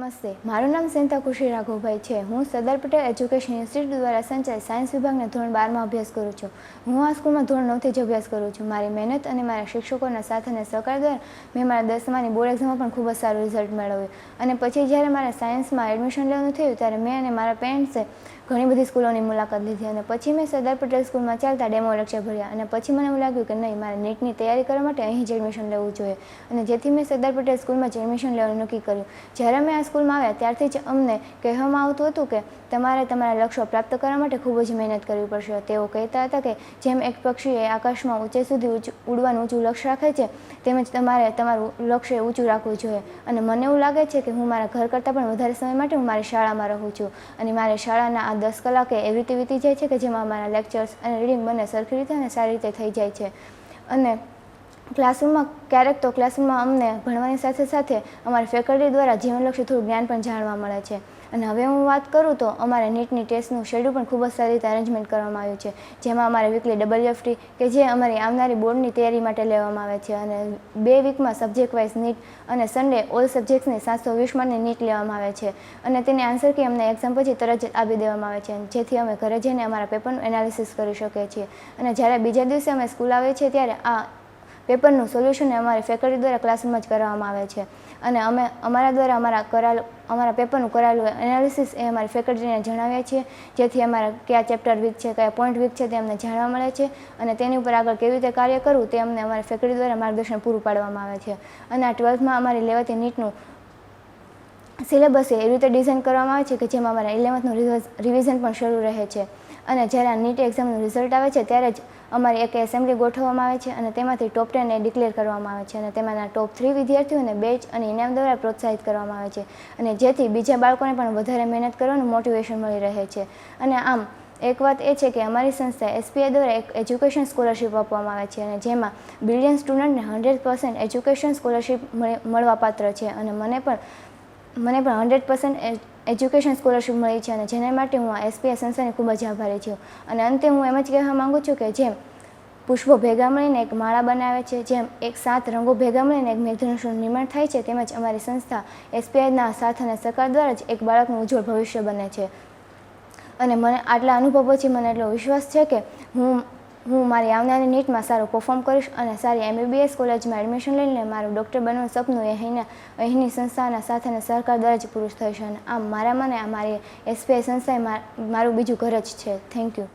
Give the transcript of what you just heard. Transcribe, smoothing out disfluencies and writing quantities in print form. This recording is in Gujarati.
નમસ્તે, મારું નામ સેન્તા ખુશી રાઘવભાઈ છે। હું સરદાર પટેલ એજ્યુકેશન ઇન્સ્ટિટ્યૂટ દ્વારા સંચાલિત સાયન્સ વિભાગના ધોરણ 12માં અભ્યાસ કરું છું। હું આ સ્કૂલમાં ધોરણ 9થી જ અભ્યાસ કરું છું। મારી મહેનત અને મારા શિક્ષકોના સાથ અને સહકાર દ્વારા મેં મારા 10માની બોર્ડ એક્ઝામમાં પણ ખૂબ જ સારું રિઝલ્ટ મેળવ્યું। અને પછી જ્યારે મારે સાયન્સમાં એડમિશન લેવાનું થયું ત્યારે મેં અને મારા પેરેન્ટ્સે ઘણી બધી સ્કૂલોની મુલાકાત લીધી અને પછી મેં સરદાર પટેલ સ્કૂલમાં ચાલતા ડેમો લેક્ચર ભર્યા અને પછી મને એવું લાગ્યું કે નહીં, મારે નીટની તૈયારી કરવા માટે અહીં જ એડમિશન લેવું જોઈએ અને જેથી મેં સરદાર પટેલ સ્કૂલમાં જ એડમિશન લેવાનું નક્કી કર્યું। જ્યારે મેં આ સ્કૂલમાં આવ્યા ત્યારથી જ અમને કહેવામાં આવતું હતું કે તમારે તમારા લક્ષ્યો પ્રાપ્ત કરવા માટે ખૂબ જ મહેનત કરવી પડશે। તેઓ કહેતા હતા કે જેમ એક પક્ષીએ આકાશમાં ઊંચે સુધી ઉડવાનું ઊંચું લક્ષ્ય રાખે છે તેમજ તમારે તમારું લક્ષ્ય ઊંચું રાખવું જોઈએ। અને મને એવું લાગે છે કે હું મારા ઘર કરતાં પણ વધારે સમય માટે હું મારી શાળામાં રહું છું અને મારી શાળાના આ 10 કલાકે એવી રીતે વીતી જાય છે કે જેમાં મારા લેક્ચર્સ અને રીડિંગ બંને સરખી રીતે અને સારી રીતે થઈ જાય છે। અને ક્લાસરૂમમાં અમને ભણવાની સાથે સાથે અમારી ફેકલ્ટી દ્વારા જીવનલક્ષી થોડું જ્ઞાન પણ જાણવા મળે છે। અને હવે હું વાત કરું તો અમારે નીટની ટેસ્ટનું શેડ્યુલ પણ ખૂબ જ સારી રીતે અરેન્જમેન્ટ કરવામાં આવ્યું છે, જેમાં અમારે વીકલી WFT કે જે અમારી આવનારી બોર્ડની તૈયારી માટે લેવામાં આવે છે અને 2 વીકમાં સબ્જેક્ટ વાઇઝ નીટ અને સન્ડે ઓલ સબ્જેક્ટ્સની 720 માર્કની નીટ લેવામાં આવે છે અને તેની આન્સર કી અમને એક્ઝામ પછી તરત જ આપી દેવામાં આવે છે જેથી અમે ઘરે જઈને અમારા પેપરનું એનાલિસિસ કરી શકીએ છીએ। અને જ્યારે બીજા દિવસે અમે સ્કૂલ આવીએ છીએ ત્યારે આ પેપરનું સોલ્યુશન અમારી ફેકલ્ટી દ્વારા ક્લાસરૂમમાં જ કરવામાં આવે છે અને અમે અમારા દ્વારા અમારા પેપરનું કરાયેલું એનાલિસિસ એ અમારી ફેકલ્ટીને જણાવીએ છીએ જેથી અમારા કયા ચેપ્ટર વીક છે, કયા પોઈન્ટ વીક છે તે અમને જાણવા મળે છે અને તેની ઉપર આગળ કેવી રીતે કાર્ય કરવું તે અમને અમારી ફેકલ્ટી દ્વારા માર્ગદર્શન પૂરું પાડવામાં આવે છે। અને આ 12થમાં અમારી લેવાતી નીટનું સિલેબસ એવી રીતે ડિઝાઇન કરવામાં આવે છે કે જેમાં અમારા 11થનું રિવિઝન પણ શરૂ રહે છે અને જ્યારે આ નીટ એક્ઝામનું રિઝલ્ટ આવે છે ત્યારે જ અમારી એક એસેમ્બલી ગોઠવવામાં આવે છે અને તેમાંથી ટોપ 10 એ ડિક્લેર કરવામાં આવે છે અને તેમાંના ટોપ 3 વિદ્યાર્થીઓને બેચ અને ઇનામ દ્વારા પ્રોત્સાહિત કરવામાં આવે છે અને જેથી બીજા બાળકોને પણ વધારે મહેનત કરવાનું મોટિવેશન મળી રહે છે। અને આમ એક વાત એ છે કે અમારી સંસ્થા SPI દ્વારા એક એજ્યુકેશન સ્કોલરશિપ આપવામાં આવે છે અને જેમાં બ્રિલિયન્ટ સ્ટુડન્ટને 100% એજ્યુકેશન સ્કોલરશિપ મળવાપાત્ર છે અને મને પણ 100% એજ્યુકેશન સ્કોલરશિપ મળી છે અને જેના માટે હું આ SPI સંસ્થાની ખૂબ જ આભારી છું। અને અંતે હું એમ જ કહેવા માગું છું કે જેમ પુષ્પો ભેગા મળીને એક માળા બનાવે છે, જેમ 7 રંગો ભેગા મળીને એક મેઘધનુષનું નિર્માણ થાય છે, તેમજ અમારી સંસ્થા SPIના સાથ અને સહકાર દ્વારા જ એક બાળકનું ઉજ્જવળ ભવિષ્ય બને છે। અને મને આટલા અનુભવ પછી મને એટલો વિશ્વાસ છે કે હું મારી આવનારી નીટમાં સારું પરફોર્મ કરીશ અને સારી MBBS કોલેજમાં એડમિશન લઈને મારું ડૉક્ટર બનવાનું સપનું અહીંની સંસ્થાના સાથ અને સહકાર દ્વારા જ પૂરું થશે અને આમ મારા મને મારી SPI સંસ્થા મારું બીજું ઘર જ છે। Thank you.